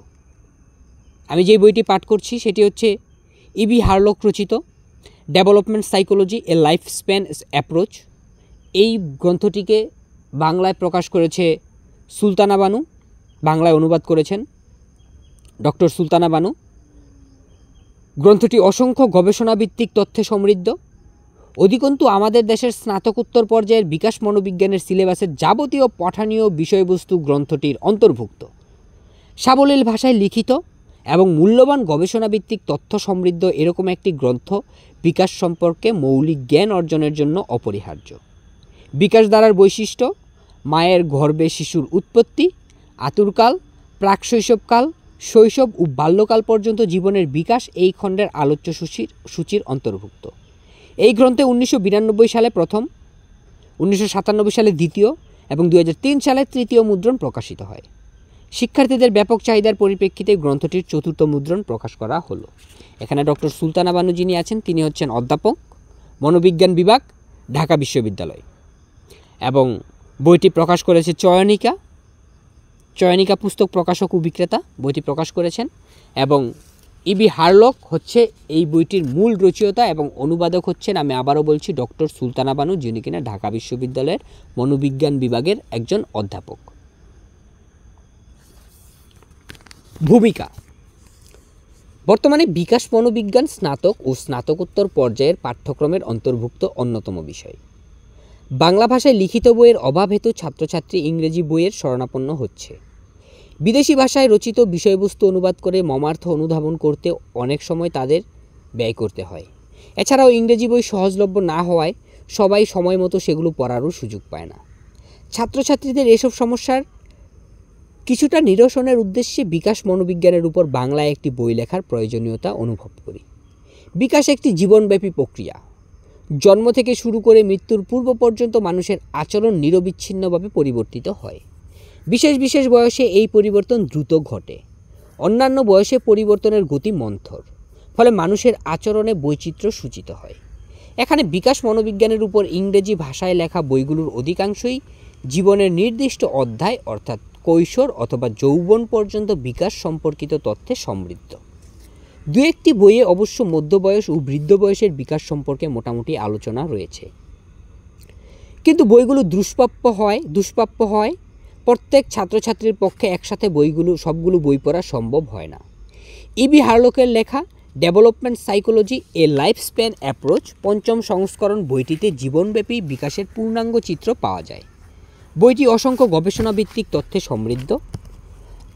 আমি যেই বইটি পাঠ করছি সেটি হচ্ছে ইবি হারলক রচিত development psychology a life span approach. এই গ্রন্থটিকে বাংলায় প্রকাশ করেছে সুলতানা বানু, বাংলায় অনুবাদ করেছেন ডক্টর সুলতানা বানু। গ্রন্থটি অসংখ্য গবেষণাভিত্তিক তথ্যে সমৃদ্ধ। অধিকন্তু আমাদের দেশের স্নাতকোত্তর পর্যায়ের বিকাশ মনোবিজ্ঞানের সিলেবাসের যাবতীয় পঠনীয় বিষয়বস্তু গ্রন্থটির অন্তর্ভুক্ত। সাবলীল ভাষায় লিখিত এবং মূল্যবান গবেষণাভিত্তিক তথ্য সমৃদ্ধ এরকম একটি গ্রন্থ বিকাশ সম্পর্কে মৌলিক জ্ঞান অর্জনের জন্য অপরিহার্য। বিকাশ ধারার বৈশিষ্ট্য, মায়ের গর্ভে শিশুর উৎপত্তি, আতুরকাল, প্রাক-শৈশবকাল, শৈশব ও বাল্যকাল পর্যন্ত জীবনের বিকাশ এই খণ্ডের আলোচ্য সূচির অন্তর্ভুক্ত। এই গ্রন্থে 1992 সালে প্রথম, 1997 সালে দ্বিতীয় এবং 2003 সালে তৃতীয় মুদ্রণ প্রকাশিত হয়। শিক্ষার্থীদের ব্যাপক চাহিদার পরিপ্রেক্ষিতে গ্রন্থটির চতুর্থ মুদ্রণ প্রকাশ করা হলো। এখানে ডক্টর সুলতানা বানু যিনি আছেন তিনি হচ্ছেন অধ্যাপক, মনোবিজ্ঞান বিভাগ, ঢাকা বিশ্ববিদ্যালয়। এবং বইটি প্রকাশ করেছে চয়নিকা। চয়নিকা পুস্তক প্রকাশক ও বিক্রেতা বইটি প্রকাশ করেছেন। এবং ইবি হারলক হচ্ছে এই বইটির মূল রচয়িতা এবং অনুবাদক হচ্ছেন, আমি আবারও বলছি, ডক্টর সুলতানা বানু, যিনি কিনা ঢাকা বিশ্ববিদ্যালয়ের মনোবিজ্ঞান বিভাগের একজন অধ্যাপক। ভূমিকা। বর্তমানে বিকাশ মনোবিজ্ঞান স্নাতক ও স্নাতকোত্তর পর্যায়ের পাঠ্যক্রমের অন্তর্ভুক্ত অন্যতম বিষয়। বাংলা ভাষায় লিখিত বইয়ের অভাব হেতু ছাত্রছাত্রী ইংরেজি বইয়ের শরণাপন্ন হচ্ছে। বিদেশি ভাষায় রচিত বিষয়বস্তু অনুবাদ করে মর্মার্থ অনুধাবন করতে অনেক সময় তাদের ব্যয় করতে হয়। এছাড়াও ইংরেজি বই সহজলভ্য না হওয়ায় সবাই সময় মতো সেগুলো পড়ারও সুযোগ পায় না। ছাত্রছাত্রীদের এসব সমস্যার কিছুটা নিরসনের উদ্দেশ্যে বিকাশ মনোবিজ্ঞানের উপর বাংলায় একটি বই লেখার প্রয়োজনীয়তা অনুভব করি। বিকাশ একটি জীবনব্যাপী প্রক্রিয়া। জন্ম থেকে শুরু করে মৃত্যুর পূর্ব পর্যন্ত মানুষের আচরণ নিরবিচ্ছিন্নভাবে পরিবর্তিত হয়। বিশেষ বিশেষ বয়সে এই পরিবর্তন দ্রুত ঘটে, অন্যান্য বয়সে পরিবর্তনের গতি মন্থর, ফলে মানুষের আচরণে বৈচিত্র্য সূচিত হয়। এখানে বিকাশ মনোবিজ্ঞানের উপর ইংরেজি ভাষায় লেখা বইগুলোর অধিকাংশই জীবনের নির্দিষ্ট অধ্যায় অর্থাৎ কৈশোর অথবা যৌবন পর্যন্ত বিকাশ সম্পর্কিত তথ্যে সমৃদ্ধ। দু একটি বইয়ে অবশ্য মধ্যবয়স ও বৃদ্ধ বয়সের বিকাশ সম্পর্কে মোটামুটি আলোচনা রয়েছে, কিন্তু বইগুলো দুষ্প্রাপ্য হয় প্রত্যেক ছাত্রছাত্রীর পক্ষে একসাথে সবগুলো বই পড়া সম্ভব হয় না। ইবি হারলকের লেখা development psychology a life span approach পঞ্চম সংস্করণ বইটিতে জীবনব্যাপী বিকাশের পূর্ণাঙ্গ চিত্র পাওয়া যায়। বইটি অসংখ্য গবেষণাভিত্তিক তথ্যে সমৃদ্ধ।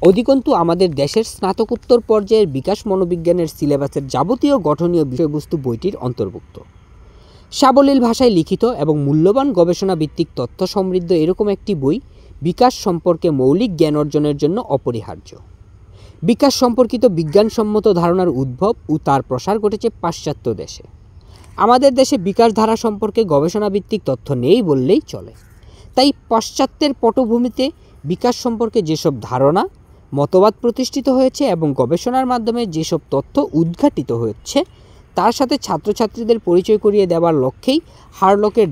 অধিকন্তু আমাদের দেশের স্নাতকোত্তর পর্যায়ের বিকাশ মনোবিজ্ঞানের সিলেবাসের যাবতীয় গঠনীয় বিষয়বস্তু বইটির অন্তর্ভুক্ত। সাবলীল ভাষায় লিখিত এবং মূল্যবান গবেষণাভিত্তিক তথ্য সমৃদ্ধ এরকম একটি বই বিকাশ সম্পর্কে মৌলিক জ্ঞান অর্জনের জন্য অপরিহার্য। বিকাশ সম্পর্কিত বিজ্ঞানসম্মত ধারণার উদ্ভব ও তার প্রসার ঘটেছে পাশ্চাত্য দেশে। আমাদের দেশে বিকাশ ধারা সম্পর্কে গবেষণাভিত্তিক তথ্য নেই বললেই চলে। তাই পাশ্চাত্যের পটভূমিতে বিকাশ সম্পর্কে যেসব ধারণা, মতবাদ প্রতিষ্ঠিত হয়েছে এবং গবেষণার মাধ্যমে যেসব তথ্য উদ্ঘাটিত হচ্ছে, তার সাথে ছাত্রছাত্রীদের পরিচয় করিয়ে দেওয়ার লক্ষ্যেই হারলকের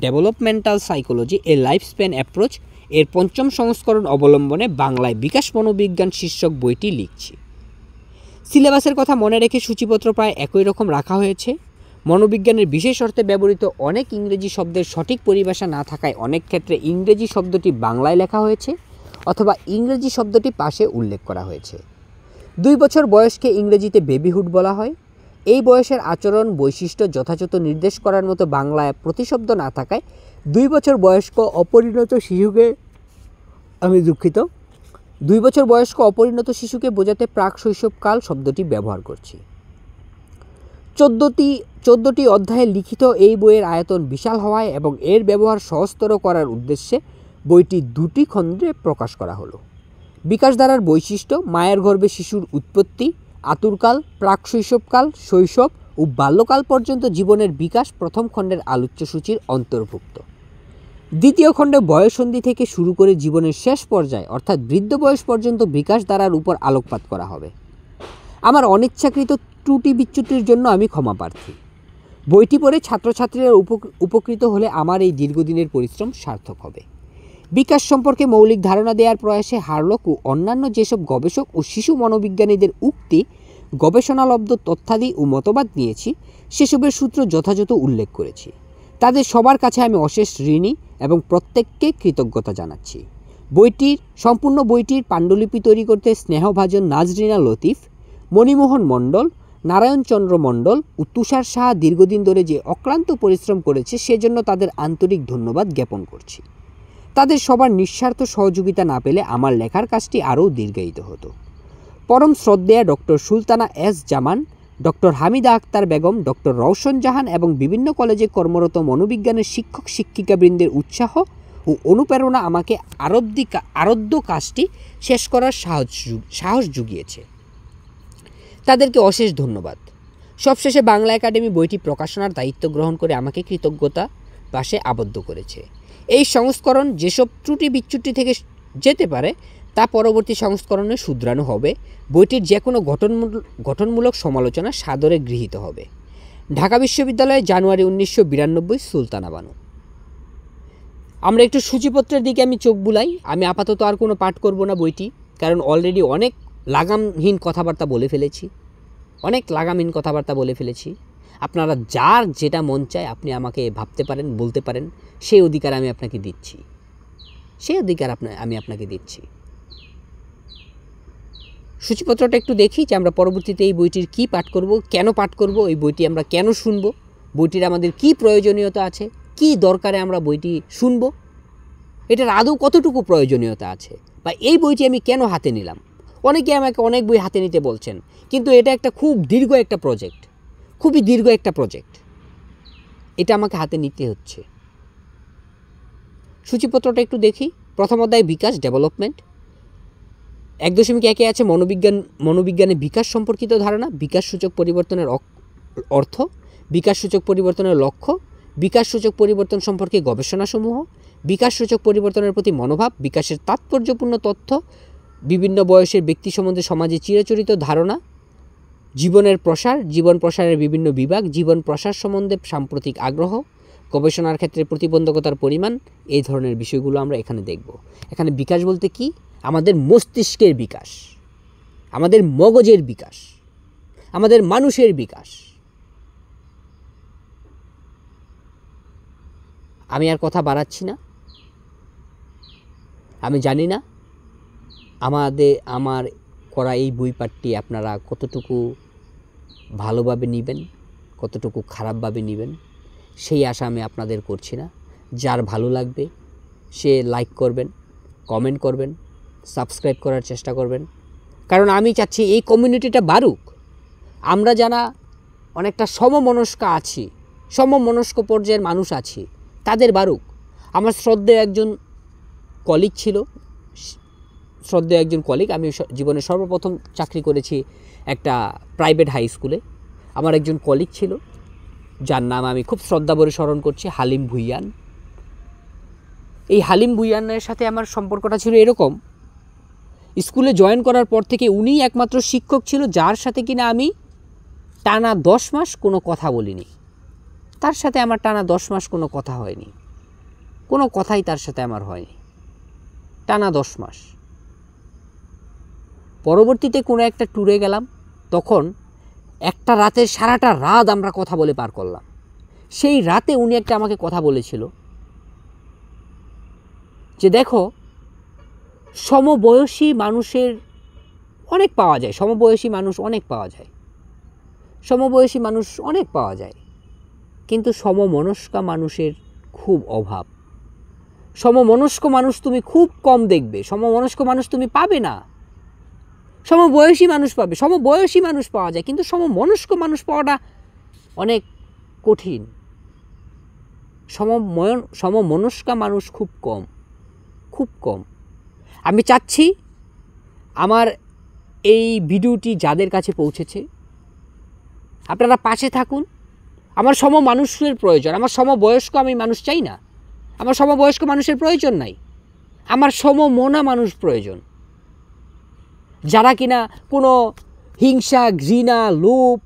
developmental psychology a life span approach এর পঞ্চম সংস্করণ অবলম্বনে বাংলায় বিকাশ মনোবিজ্ঞান শীর্ষক বইটি লিখছি। সিলেবাসের কথা মনে রেখে সূচিপত্র প্রায় একই রকম রাখা হয়েছে। মনোবিজ্ঞানের বিশেষ অর্থে ব্যবহৃত অনেক ইংরেজি শব্দের সঠিক পরিভাষা না থাকায় অনেক ক্ষেত্রে ইংরেজি শব্দটি বাংলায় লেখা হয়েছে অথবা ইংরেজি শব্দটি পাশে উল্লেখ করা হয়েছে। 2 বছর বয়সকে ইংরেজিতে বেবিহুড বলা হয়। এই বয়সের আচরণ বৈশিষ্ট্য যথাযথ নির্দেশ করার মতো বাংলায় প্রতিশব্দ না থাকায় 2 বছর বয়স্ক অপরিণত শিশুকে বোঝাতে প্রাক শৈশবকাল শব্দটি ব্যবহার করছি। 14টি অধ্যায়ে লিখিত এই বইয়ের আয়তন বিশাল হওয়ায় এবং এর ব্যবহার সহজতর করার উদ্দেশ্যে বইটি 2টি খণ্ডে প্রকাশ করা হলো। বিকাশ ধারার বৈশিষ্ট্য, মায়ের গর্ভে শিশুর উৎপত্তি, আতুরকাল, প্রাক শৈশবকাল, শৈশব ও বাল্যকাল পর্যন্ত জীবনের বিকাশ প্রথম খণ্ডের আলোচ্য সূচির অন্তর্ভুক্ত। দ্বিতীয় খণ্ডে বয়ঃসন্ধি থেকে শুরু করে জীবনের শেষ পর্যায়ে অর্থাৎ বৃদ্ধ বয়স পর্যন্ত বিকাশ ধারার উপর আলোকপাত করা হবে। আমার অনিচ্ছাকৃত ত্রুটি বিচ্যুতির জন্য আমি ক্ষমা প্রার্থী। বইটি পড়ে ছাত্রছাত্রীরা উপকৃত হলে আমার এই দীর্ঘদিনের পরিশ্রম সার্থক হবে। বিকাশ সম্পর্কে মৌলিক ধারণা দেওয়ার প্রয়াসে হার্লক ও অন্যান্য যেসব গবেষক ও শিশু মনোবিজ্ঞানীদের উক্তি, গবেষণালব্ধ তথ্যাদি ও মতবাদ নিয়েছি, সেসবের সূত্র যথাযথ উল্লেখ করেছি। তাদের সবার কাছে আমি অশেষ ঋণী এবং প্রত্যেককে কৃতজ্ঞতা জানাচ্ছি। সম্পূর্ণ বইটির পাণ্ডুলিপি তৈরি করতে স্নেহভাজন নাজরিনা লতিফ, মণিমোহন মণ্ডল, নারায়ণচন্দ্র মণ্ডল ও তুষার সাহা দীর্ঘদিন ধরে যে অক্লান্ত পরিশ্রম করেছে, সেজন্য তাদের আন্তরিক ধন্যবাদ জ্ঞাপন করছি। তাদের সবার নিঃস্বার্থ সহযোগিতা না পেলে আমার লেখার কাজটি আরও দীর্ঘায়িত হতো। পরম শ্রদ্ধেয়া ডক্টর সুলতানা এস জামান, ডক্টর হামিদা আক্তার বেগম, ডক্টর রওশন জাহান এবং বিভিন্ন কলেজে কর্মরত মনোবিজ্ঞানের শিক্ষক শিক্ষিকাবৃন্দের উৎসাহ ও অনুপ্রেরণা আমাকে আরাধ্য কাজটি শেষ করার সাহস জুগিয়েছে। তাদেরকে অশেষ ধন্যবাদ। সবশেষে বাংলা একাডেমি বইটি প্রকাশনার দায়িত্ব গ্রহণ করে আমাকে কৃতজ্ঞতা পাশে আবদ্ধ করেছে। এই সংস্করণ যেসব ত্রুটি বিচ্যুতি থেকে যেতে পারে তা পরবর্তী সংস্করণে শুধরানো হবে। বইটির যে কোনো গঠনমূলক সমালোচনা সাদরে গৃহীত হবে। ঢাকা বিশ্ববিদ্যালয়, জানুয়ারি 1992, সুলতানা বানু। আমরা একটু সূচিপত্রের দিকে আমি চোখ বুলাই। আমি আপাতত আর কোনো পাঠ করব না বইটি, কারণ অলরেডি অনেক লাগামহীন কথাবার্তা বলে ফেলেছি। আপনারা যার যেটা মন চায় আপনি আমাকে ভাবতে পারেন, বলতে পারেন, সেই অধিকার আমি আপনাকে দিচ্ছি। সূচিপত্রটা একটু দেখি যে আমরা পরবর্তীতে এই বইটির কী পাঠ করব, কেন পাঠ করব, এই বইটি আমরা কেন শুনব, বইটির আমাদের কি প্রয়োজনীয়তা আছে, কি দরকারে আমরা বইটি শুনব, এটার আদৌ কতটুকু প্রয়োজনীয়তা আছে, বা এই বইটি আমি কেন হাতে নিলাম। অনেকে আমাকে অনেক বই হাতে নিতে বলছেন, কিন্তু এটা একটা খুবই দীর্ঘ একটা প্রজেক্ট, এটা আমাকে হাতে নিতে হচ্ছে। সূচিপত্রটা একটু দেখি। প্রথম অধ্যায় বিকাশ, ডেভেলপমেন্ট। 1.1 আছে মনোবিজ্ঞানে বিকাশ সম্পর্কিত ধারণা, বিকাশসূচক পরিবর্তনের অর্থ, বিকাশসূচক পরিবর্তনের লক্ষ্য, বিকাশসূচক পরিবর্তন সম্পর্কে গবেষণাসমূহ, বিকাশসূচক পরিবর্তনের প্রতি মনোভাব, বিকাশের তাৎপর্যপূর্ণ তথ্য, বিভিন্ন বয়সের ব্যক্তি সম্বন্ধে সমাজে চিরাচরিত ধারণা, জীবনের প্রসার, জীবন প্রসারের বিভিন্ন বিভাগ, জীবন প্রসার সম্বন্ধে সাম্প্রতিক আগ্রহ, গবেষণার ক্ষেত্রে প্রতিবন্ধকতার পরিমাণ, এই ধরনের বিষয়গুলো আমরা এখানে দেখব। এখানে বিকাশ বলতে কি? আমাদের মস্তিষ্কের বিকাশ, আমাদের মগজের বিকাশ, আমাদের মানুষের বিকাশ। আমি আর কথা বাড়াচ্ছি না। আমি জানি না আমার করা এই বই পাঠটি আপনারা কতটুকু ভালোভাবে নেবেন, কতটুকু খারাপভাবে নেবেন, সেই আশা আমি আপনাদের করছি না। যার ভালো লাগবে সে লাইক করবেন, কমেন্ট করবেন, সাবস্ক্রাইব করার চেষ্টা করবেন, কারণ আমি চাচ্ছি এই কমিউনিটিটা বাড়ুক। আমরা যারা অনেকটা সমমনস্ক পর্যায়ের মানুষ আছি, তাদের বাড়ুক। আমার শ্রদ্ধেয় একজন কলিগ, আমি জীবনে সর্বপ্রথম চাকরি করেছি একটা প্রাইভেট হাই স্কুলে। আমার একজন কলিগ ছিল, যার নাম আমি খুব শ্রদ্ধা ভরে স্মরণ করছি, হালিম ভুইয়ান। এই হালিম ভুইয়ানের সাথে আমার সম্পর্কটা ছিল এরকম, স্কুলে জয়েন করার পর থেকে উনিই একমাত্র শিক্ষক ছিল যার সাথে কিনা আমি টানা 10 মাস কোনো কথা বলিনি। তার সাথে আমার টানা 10 মাস কোনো কথা হয়নি, কোনো কথাই তার সাথে আমার হয়নি টানা 10 মাস। পরবর্তীতে কোনো একটা ট্যুরে গেলাম, তখন একটা রাতে সারাটা রাত আমরা কথা বলে পার করলাম। সেই রাতে উনি একটা আমাকে কথা বলেছিল যে দেখো, সমবয়সী মানুষের অনেক পাওয়া যায়, সমবয়সী মানুষ অনেক পাওয়া যায়, কিন্তু সমমনস্কা মানুষের খুব অভাব। সমমনস্ক মানুষ তুমি খুব কম দেখবে, সমমনস্ক মানুষ তুমি পাবে না। সমবয়সী মানুষ পাবে, সমবয়সী মানুষ পাওয়া যায়, কিন্তু সমমনস্ক মানুষ পাওয়াটা অনেক কঠিন। সমমনস্কা মানুষ খুব কম। আমি চাচ্ছি আমার এই ভিডিওটি যাদের কাছে পৌঁছেছে আপনারা পাশে থাকুন। আমার মানুষের প্রয়োজন, আমার সমবয়স্ক আমি মানুষ চাই না, আমার সমবয়স্ক মানুষের প্রয়োজন নাই, আমার সমমনা মানুষ প্রয়োজন, যারা কিনা কোনো হিংসা, ঘৃণা, লোভ,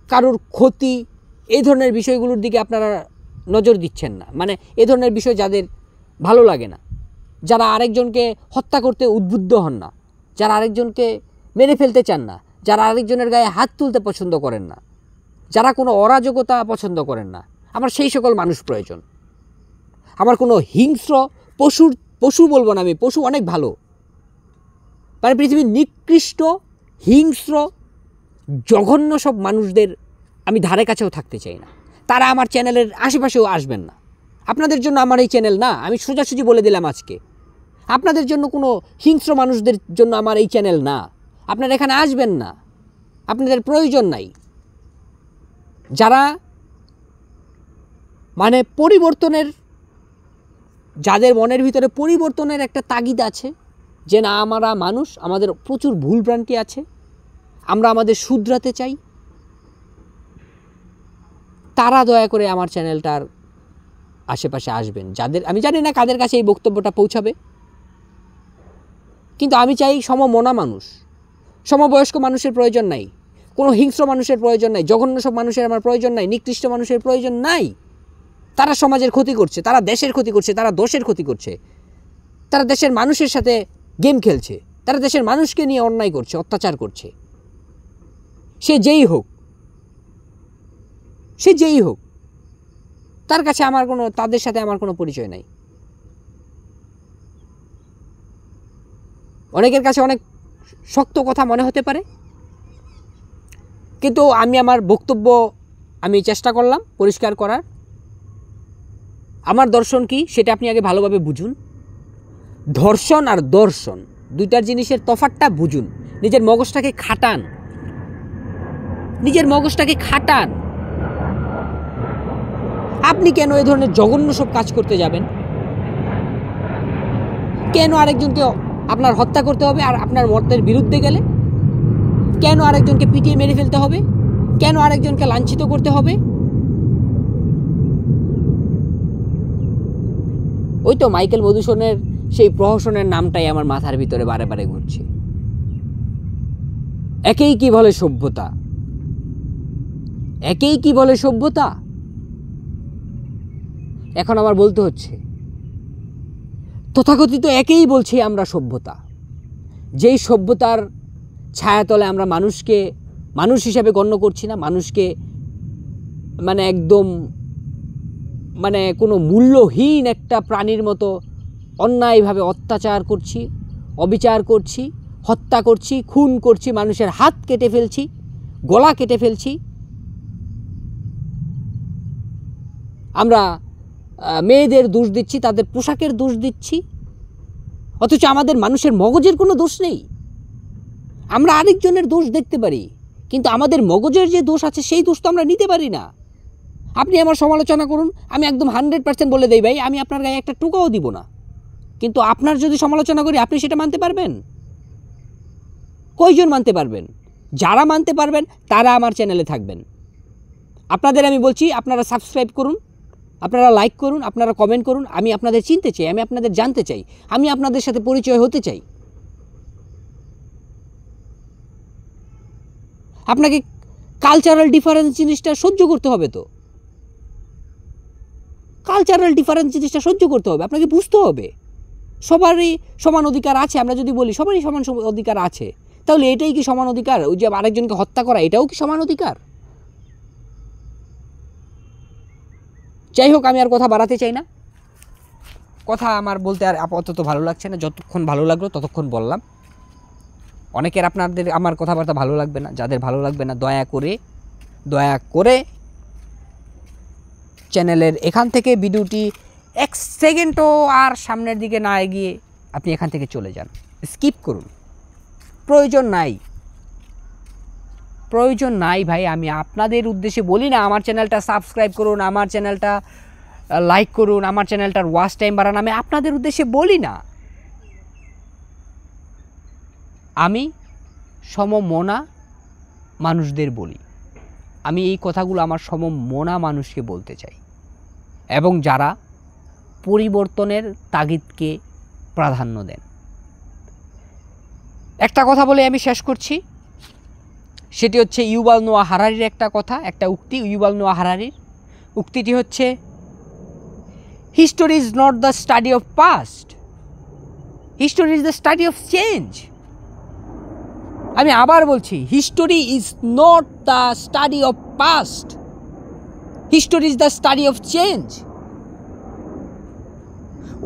কারোর ক্ষতি, এই ধরনের বিষয়গুলোর দিকে আপনারা নজর দিচ্ছেন না। মানে এ ধরনের বিষয় যাদের ভালো লাগে না, যারা আরেকজনকে হত্যা করতে উদ্বুদ্ধ হন না, যারা আরেকজনকে মেরে ফেলতে চান না, যারা আরেকজনের গায়ে হাত তুলতে পছন্দ করেন না, যারা কোনো অরাজকতা পছন্দ করেন না, আমার সেই সকল মানুষ প্রয়োজন। আমার কোনো হিংস্র পশু বলবো না, আমি পশু অনেক ভালো, মানে পৃথিবীর নিকৃষ্ট, হিংস্র, জঘন্য সব মানুষদের আমি ধারে কাছেও থাকতে চাই না। তারা আমার চ্যানেলের আশেপাশেও আসবেন না। আপনাদের জন্য আমার এই চ্যানেল না, আমি সোজাসুজি বলে দিলাম আজকে। আপনাদের জন্য কোনো হিংস্র মানুষদের জন্য আমার এই চ্যানেল না। আপনারা এখানে আসবেন না, আপনাদের প্রয়োজন নাই। যারা মানে পরিবর্তনের, যাদের মনের ভিতরে পরিবর্তনের একটা তাগিদ আছে, যে না আমরা মানুষ, আমাদের প্রচুর ভুলভ্রান্তি আছে, আমরা আমাদের শুধরাতে চাই, তারা দয়া করে আমার চ্যানেলটার আশেপাশে আসবেন। যাদের, আমি জানি না কাদের কাছে এই বক্তব্যটা পৌঁছাবে, কিন্তু আমি চাই সমমনা মানুষ, সমবয়স্ক মানুষের প্রয়োজন নাই, কোনো হিংস্র মানুষের প্রয়োজন নাই, জঘন্য সব মানুষের আমার প্রয়োজন নাই, নিকৃষ্ট মানুষের প্রয়োজন নাই। তারা সমাজের ক্ষতি করছে, তারা দেশের ক্ষতি করছে, তারা দোষের ক্ষতি করছে, তারা দেশের মানুষের সাথে গেম খেলছে, তারা দেশের মানুষকে নিয়ে অন্যায় করছে, অত্যাচার করছে। সে যেই হোক, সে যেই হোক, তার কাছে আমার কোনো, তাদের সাথে আমার কোনো পরিচয় নাই। অনেকের কাছে অনেক শক্ত কথা মনে হতে পারে, কিন্তু আমি আমার বক্তব্য আমি চেষ্টা করলাম পরিষ্কার করার। আমার দর্শন কি সেটা আপনি আগে ভালোভাবে বুঝুন। ধর্ষণ আর দর্শন দুইটার জিনিসের তফাৎটা বুঝুন। নিজের মগজটাকে খাটান, নিজের মগজটাকে খাটান। আপনি কেন এই ধরনের জঘন্য সব কাজ করতে যাবেন? কেন আরেকজনকে আপনার হত্যা করতে হবে আর আপনার মতের বিরুদ্ধে গেলে? কেন আরেকজনকে পিটিয়ে মেরে ফেলতে হবে? কেন আরেকজনকে লাঞ্ছিত করতে হবে? ওই তো মাইকেল মধুসূদনের সেই প্রহসনের নামটাই আমার মাথার ভিতরে বারে বারে ঘুরছে। একেই কি বলে সভ্যতা, একেই কি বলে সভ্যতা। এখন আমার বলতে হচ্ছে, তথাকথিত একেই বলছি আমরা সভ্যতা। যেই সভ্যতার ছায়াতলে আমরা মানুষকে মানুষ হিসাবে গণ্য করছি না, মানুষকে মানে একদম মানে কোনো মূল্যহীন একটা প্রাণীর মতো অন্যায়ভাবে অত্যাচার করছি, অবিচার করছি, হত্যা করছি, খুন করছি, মানুষের হাত কেটে ফেলছি, গলা কেটে ফেলছি। আমরা মেয়েদের দোষ দিচ্ছি, তাদের পোশাকের দোষ দিচ্ছি, অথচ আমাদের মানুষের মগজের কোনো দোষ নেই। আমরা আরেকজনের দোষ দেখতে পারি, কিন্তু আমাদের মগজের যে দোষ আছে সেই দোষ তো আমরা নিতে পারি না। আপনি আমার সমালোচনা করুন, আমি একদম 100% বলে দেই ভাই, আমি আপনার গায়ে একটা টোকাও দিব না। কিন্তু আপনার যদি সমালোচনা করি, আপনি সেটা মানতে পারবেন? কয়জন মানতে পারবেন? যারা মানতে পারবেন তারা আমার চ্যানেলে থাকবেন। আপনাদের আমি বলছি, আপনারা সাবস্ক্রাইব করুন, আপনারা লাইক করুন, আপনারা কমেন্ট করুন। আমি আপনাদের চিনতে চাই, আমি আপনাদের জানতে চাই, আমি আপনাদের সাথে পরিচয় হতে চাই। আপনাকে কালচারাল ডিফারেন্স জিনিসটা সহ্য করতে হবে। তো কালচারাল ডিফারেন্স জিনিসটা সহ্য করতে হবে, আপনাকে বুঝতে হবে সবারই সমান অধিকার আছে। আমরা যদি বলি সবারই সমান অধিকার আছে, তাহলে এটাই কি সমান অধিকার? ওই যে আরেকজনকে হত্যা করা, এটাও কি সমান অধিকার? যাই হোক, আমি আর কথা বাড়াতে চাই না। কথা আমার বলতে আর আপাতত ভালো লাগছে না। যতক্ষণ ভালো লাগলো ততক্ষণ বললাম। অনেকের আপনাদের আমার কথাবার্তা ভালো লাগবে না। যাদের ভালো লাগবে না, দয়া করে চ্যানেলের এখান থেকে ভিডিওটি 1 সেকেন্ডও আর সামনের দিকে না এগিয়ে আপনি এখান থেকে চলে যান, স্কিপ করুন। প্রয়োজন নাই ভাই। আমি আপনাদের উদ্দেশ্যে বলি না আমার চ্যানেলটা সাবস্ক্রাইব করুন, আমার চ্যানেলটা লাইক করুন, আমার চ্যানেলটার ওয়াচ টাইম বাড়ান। আমি আপনাদের উদ্দেশ্যে বলি না। আমি সমমনা মানুষদের বলি। আমি এই কথাগুলো আমার সমমনা মানুষকে বলতে চাই, এবং যারা পরিবর্তনের তাগিদকে প্রাধান্য দেন। একটা কথা বলে আমি শেষ করছি। সেটি হচ্ছে ইউভাল নোয়া হারারির একটা কথা, একটা উক্তি ইউভাল নোয়া হারারির। উক্তিটি হচ্ছে, history is not the study of past, history is the study of change. আমি আবার বলছি, history is not the study of past, history is the study of change.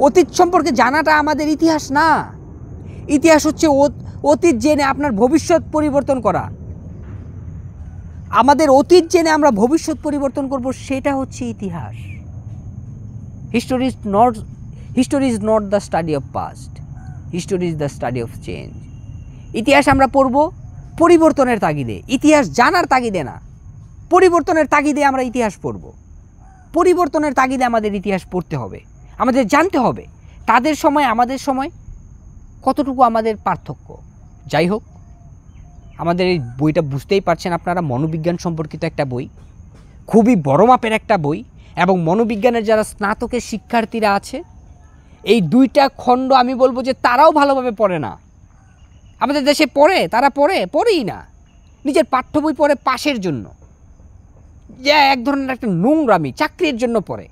অতীত সম্পর্কে জানাটা আমাদের ইতিহাস না। ইতিহাস হচ্ছে অতীত জেনে আপনার ভবিষ্যৎ পরিবর্তন করা। আমাদের অতীত জেনে আমরা ভবিষ্যৎ পরিবর্তন করব, সেটা হচ্ছে ইতিহাস। History is not the study of past, history is the study of change. ইতিহাস আমরা পড়ব পরিবর্তনের তাগিদে, ইতিহাস জানার তাগিদে না। পরিবর্তনের তাগিদে আমরা ইতিহাস পড়ব, পরিবর্তনের তাগিদে আমাদের ইতিহাস পড়তে হবে, আমাদের জানতে হবে তাদের সময় আমাদের সময় কতটুকু আমাদের পার্থক্য। যাই হোক, আমাদের এই বইটা বুঝতেই পারছেন আপনারা, মনোবিজ্ঞান সম্পর্কিত একটা বই, খুবই বড় মাপের একটা বই। এবং মনোবিজ্ঞানের যারা স্নাতকের শিক্ষার্থীরা আছে, এই দুইটা খণ্ড আমি বলবো যে তারাও ভালোভাবে পড়ে না। আমাদের দেশে পড়ে, তারা পড়েই না, নিজের পাঠ্য বই পড়ে পাশের জন্য, যে এক ধরনের একটা নোংরামি, চাকরির জন্য পড়ে,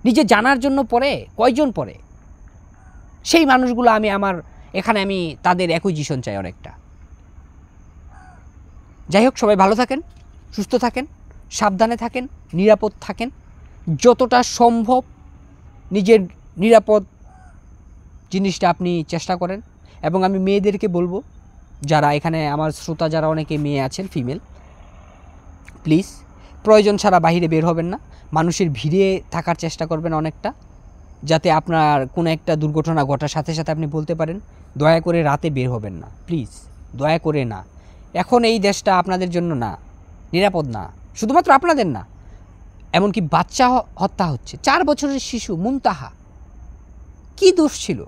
নিজে জানার জন্য পড়ে। কয়জন পড়ে? সেই মানুষগুলো আমি তাদের অ্যাকুইজিশন চাই অনেকটা। যাই হোক, সবাই ভালো থাকেন, সুস্থ থাকেন, সাবধানে থাকেন, নিরাপদ থাকেন, যতটা সম্ভব নিজের নিরাপদ জিনিসটা আপনি চেষ্টা করেন। এবং আমি মেয়েদেরকে বলবো, যারা এখানে আমার শ্রোতা যারা অনেকে মেয়ে আছেন, ফিমেল, প্লিজ প্রয়োজন ছাড়া বাইরে বের হবেন না, মানুষের ভিড়ে থাকার চেষ্টা করবেন অনেকটা, যাতে আপনার কোনো একটা দুর্ঘটনা ঘটার সাথে সাথে আপনি বলতে পারেন। দয়া করে রাতে বের হবেন না, প্লিজ, দয়া করে না। এখন এই দেশটা আপনাদের জন্য না, নিরাপদ না, শুধুমাত্র আপনাদের না, এমনকি বাচ্চা হত্যা হচ্ছে। 4 বছরের শিশু মুনতাহা, কি দোষ ছিল?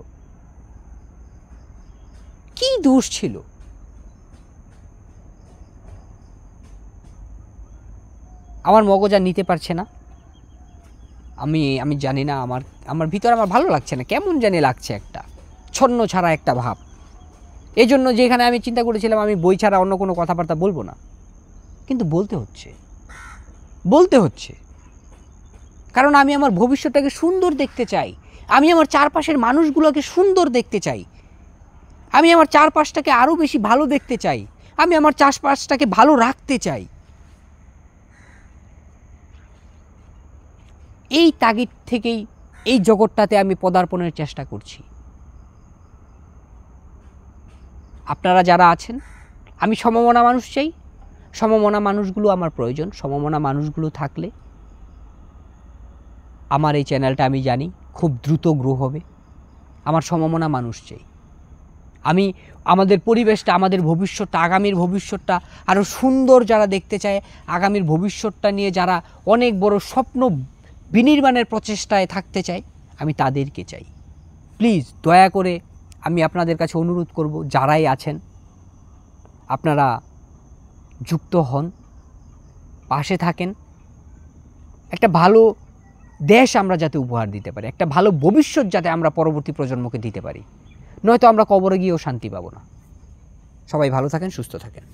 কি দোষ ছিল? আমার মগজ আর নিতে পারছে না। আমি জানি না, আমার ভিতরে আমার ভালো লাগছে না, কেমন জানি লাগছে, একটা ছন্ন ছাড়া একটা ভাব। এই জন্য যেখানে আমি চিন্তা করেছিলাম আমি বই ছাড়া অন্য কোনো কথাবার্তা বলবো না, কিন্তু বলতে হচ্ছে, কারণ আমি আমার ভবিষ্যৎটাকে সুন্দর দেখতে চাই, আমি আমার চারপাশের মানুষগুলোকে সুন্দর দেখতে চাই, আমি আমার চারপাশটাকে আরও বেশি ভালো দেখতে চাই, আমি আমার চারপাশটাকে ভালো রাখতে চাই। এই তাগিদ থেকেই এই জগৎটাতে আমি পদার্পণের চেষ্টা করছি। আপনারা যারা আছেন, আমি সমমনা মানুষ চাই, সমমনা মানুষগুলো আমার প্রয়োজন। সমমনা মানুষগুলো থাকলে আমার এই চ্যানেলটা আমি জানি খুব দ্রুত গ্রো হবে। আমার সমমনা মানুষ চাই। আমি আমাদের পরিবেশটা, আমাদের ভবিষ্যৎটা, আগামীর ভবিষ্যৎটা আরও সুন্দর যারা দেখতে চায়, আগামীর ভবিষ্যৎটা নিয়ে যারা অনেক বড় স্বপ্ন বিনির্মাণের প্রচেষ্টায় থাকতে চায়, আমি তাদেরকে চাই। প্লিজ দয়া করে আমি আপনাদের কাছে অনুরোধ করব, যারাই আছেন আপনারা যুক্ত হন, পাশে থাকেন, একটা ভালো দেশ আমরা যাতে উপহার দিতে পারি, একটা ভালো ভবিষ্যৎ যাতে আমরা পরবর্তী প্রজন্মকে দিতে পারি, নয়তো আমরা কবরে গিয়েও শান্তি পাবো না। সবাই ভালো থাকেন, সুস্থ থাকেন।